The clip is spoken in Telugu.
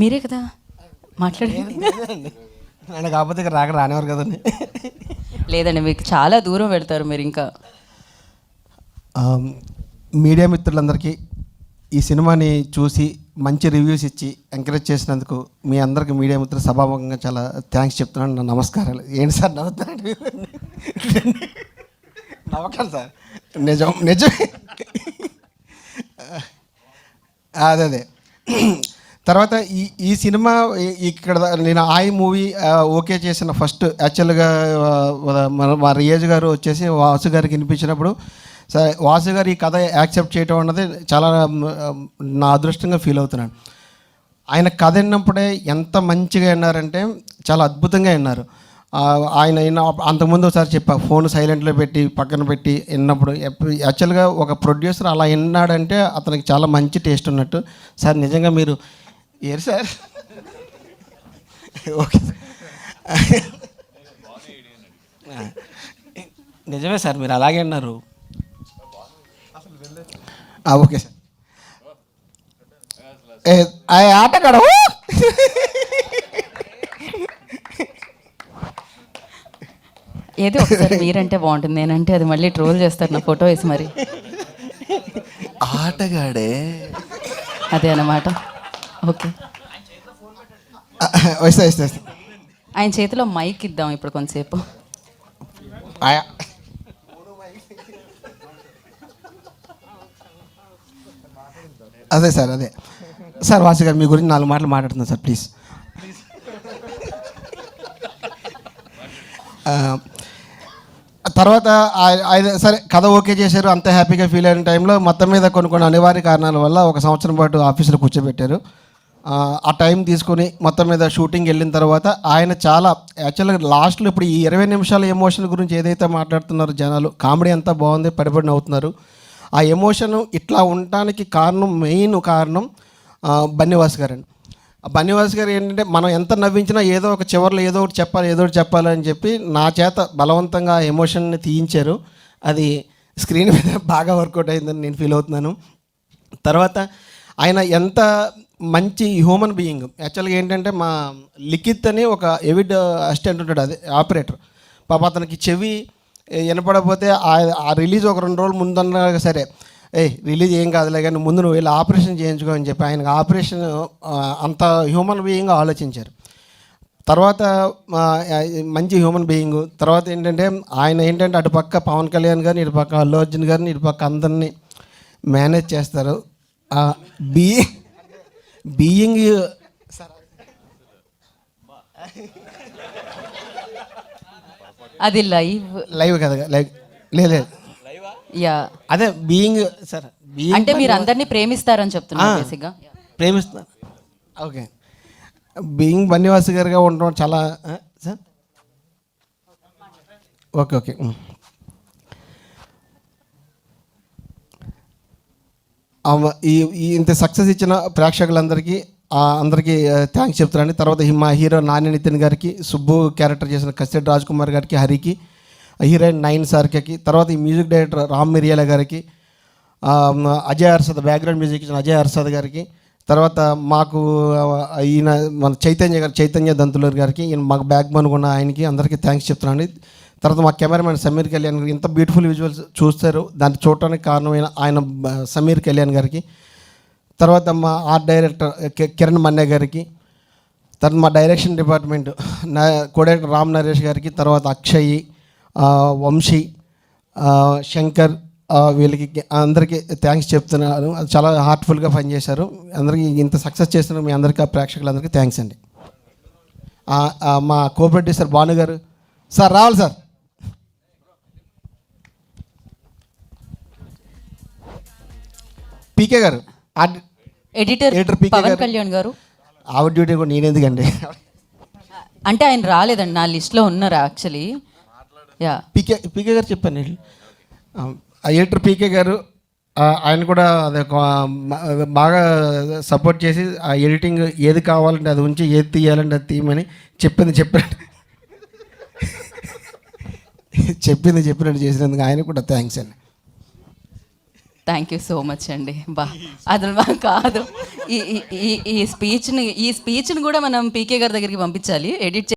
మీరే కదా మాట్లాడండి. ఆయన కాకపోతే ఇక్కడ రానివారు కదండి. లేదండి, మీకు చాలా దూరం వెళ్తారు మీరు ఇంకా. మీడియా మిత్రులందరికీ ఈ సినిమాని చూసి మంచి రివ్యూస్ ఇచ్చి ఎంకరేజ్ చేసినందుకు మీ అందరికి మీడియా మిత్రులు సభాముఖంగా చాలా థ్యాంక్స్ చెప్తున్నాను. నా నమస్కారాలు. ఏంటి సార్ నవ్వుతారండి? నవ్వకండి సార్, నిజమే. అదే తర్వాత ఈ సినిమా ఇక్కడ నేను ఆయి మూవీ ఓకే చేసిన ఫస్ట్ యాక్చువల్గా మా రియాజ్ గారు వచ్చేసి వాసు గారికి వినిపించినప్పుడు, సరే వాసు గారు ఈ కథ యాక్సెప్ట్ చేయటం అన్నది చాలా నా అదృష్టంగా ఫీల్ అవుతున్నాను. ఆయన కథ విన్నప్పుడే ఎంత మంచిగా విన్నారంటే చాలా అద్భుతంగా విన్నారు. ఆయన అంతకుముందు ఒకసారి చెప్పా, ఫోన్ సైలెంట్లో పెట్టి పక్కన పెట్టి విన్నప్పుడు యాక్చువల్గా ఒక ప్రొడ్యూసర్ అలా విన్నాడంటే అతనికి చాలా మంచి టేస్ట్ ఉన్నట్టు. సార్ నిజంగా మీరు ఏరు సార్, ఓకే నిజమే సార్, మీరు అలాగే అన్నారు. Okay sir. ఆటగాడ ఏదో ఒకసారి మీరంటే బాగుంటుంది, నేనంటే అది మళ్ళీ ట్రోల్ చేస్తారు నా ఫోటో వేసి. మరి ఆటగాడే అదే అన్నమాట. ఓకే, వస్తా. ఆయన చేతిలో మైక్ ఇద్దాం ఇప్పుడు కొంతసేపు. అదే సార్, అదే సార్. వాసు గారు మీ గురించి 4 మాటలు మాట్లాడుతున్నాను సార్, ప్లీజ్. తర్వాత సరే కథ ఓకే చేశారు, అంత హ్యాపీగా ఫీల్ అయిన టైంలో మొత్తం మీద కొన్ని అనివార్య కారణాల వల్ల 1 సంవత్సరం పాటు ఆఫీసులో కూర్చోబెట్టారు. ఆ టైం తీసుకొని మొత్తం మీద షూటింగ్ వెళ్ళిన తర్వాత ఆయన చాలా యాక్చువల్గా లాస్ట్లో ఇప్పుడు ఈ 20 నిమిషాల ఎమోషన్ గురించి ఏదైతే మాట్లాడుతున్నారో జనాలు, కామెడీ అంతా బాగుంది, పడిపడి నవ్వుతున్నారు. ఆ ఎమోషన్ ఇట్లా ఉండటానికి మెయిన్ కారణం బన్నీవాస్ గారండి. బన్నీవాస్ గారు ఏంటంటే మనం ఎంత నవ్వించినా ఏదో ఒక చివరిలో ఏదో ఒకటి చెప్పాలి అని చెప్పి నా చేత బలవంతంగా ఆ ఎమోషన్ని తీయించారు. అది స్క్రీన్ మీద బాగా వర్కౌట్ అయిందని నేను ఫీల్ అవుతున్నాను. తర్వాత ఆయన ఎంత మంచి హ్యూమన్ బీయింగ్. యాక్చువల్గా ఏంటంటే మా లిఖిత్ అని ఒక ఎవిడ్ అసిస్టెంట్ ఉంటాడు, అదే ఆపరేటర్. పాప అతనికి చెవి వినపడకపోతే ఆ రిలీజ్ ఒక 2 రోజులు ముందన్నా సరే, రిలీజ్ ఏం కాదులే కానీ ముందు నువ్వు వెళ్ళి ఆపరేషన్ చేయించుకో అని చెప్పి ఆయనకు ఆపరేషన్ అంత హ్యూమన్ బీయింగ్ ఆలోచించారు. తర్వాత మంచి హ్యూమన్ బీయింగ్. తర్వాత ఏంటంటే అటు పక్క పవన్ కళ్యాణ్ గారిని, ఇటు పక్క అల్లు అర్జున్ గారిని, ఇటు పక్క అందరినీ మేనేజ్ చేస్తారు. బీయింగ్ అది లైవ్ కదా, లేదు యా, అదే బీయింగ్ సార్. అంటే మీరు అందరినీ ప్రేమిస్తారని చెప్తున్నారు బేసిక్గా. ప్రేమిస్తున్నారు. ఓకే, బీయింగ్ బన్నీవాస్ గారుగా ఉండడం చాలా సార్. ఓకే ఇంత సక్సెస్ ఇచ్చిన ప్రేక్షకులందరికీ అందరికీ థ్యాంక్స్ చెప్తానండి. తర్వాత మా హీరో నాని నితిన్ గారికి, సుబ్బు క్యారెక్టర్ చేసిన కసిరెడ్డి రాజ్ కుమార్ గారికి, హరికి, హీరోయిన్ నైన్ సార్కి, తర్వాత ఈ మ్యూజిక్ డైరెక్టర్ రామ్ మిరియాల గారికి, అజయ్ అర్సద్ బ్యాక్గ్రౌండ్ మ్యూజిక్ ఇచ్చిన అజయ్ అర్సద్ గారికి, తర్వాత మాకు ఈయన మన చైతన్య దంతులూరు గారికి, ఈయన మాకు బ్యాక్ బోన్ ఉన్న ఆయనకి అందరికీ థ్యాంక్స్ చెప్తున్నానండి. తర్వాత మా కెమెరామెన్ సమీర్ కళ్యాణ్ గారికి, ఇంత బ్యూటిఫుల్ విజువల్స్ చూస్తారు దాన్ని చూడటానికి కారణమైన ఆయన సమీర్ కళ్యాణ్ గారికి, తర్వాత మా ఆర్ట్ డైరెక్టర్ కిరణ్ మన్నే గారికి, తర్వాత మా direction department co-director Ram Naresh గారికి, తర్వాత అక్షయ్, వంశీ, శంకర్, వీళ్ళకి అందరికీ థ్యాంక్స్ చెప్తున్నాను. చాలా హార్ట్ఫుల్గా పనిచేశారు. అందరికీ ఇంత సక్సెస్ చేస్తున్న మీ అందరికీ ప్రేక్షకులందరికీ థ్యాంక్స్ అండి. మా కో ప్రొడ్యూసర్ భాను గారు సార్ రావాలి సార్. పీకే గారు, ఎడిటర్ పవన్ కళ్యాణ్ గారు. ఆవిడ డ్యూటీ కూడా నేను ఎందుకండి, అంటే ఆయన రాలేదండి, నా లిస్ట్లో ఉన్నారు యాక్చువల్లీ. యా, పీకే గారు చెప్పాను. ఎడిటర్ పీకే గారు, ఆయన కూడా అదే బాగా సపోర్ట్ చేసి ఆ ఎడిటింగ్ ఏది కావాలంటే అది ఉంచి, ఏది తీయాలంటే అది తీయమని చెప్పినట్టు చేసినందుకు ఆయన కూడా థ్యాంక్స్ అండి. థ్యాంక్ యూ సో మచ్ అండి. బా అసలు కాదు, ఈ స్పీచ్ని కూడా మనం పీకే గారి దగ్గరికి పంపించాలి ఎడిట్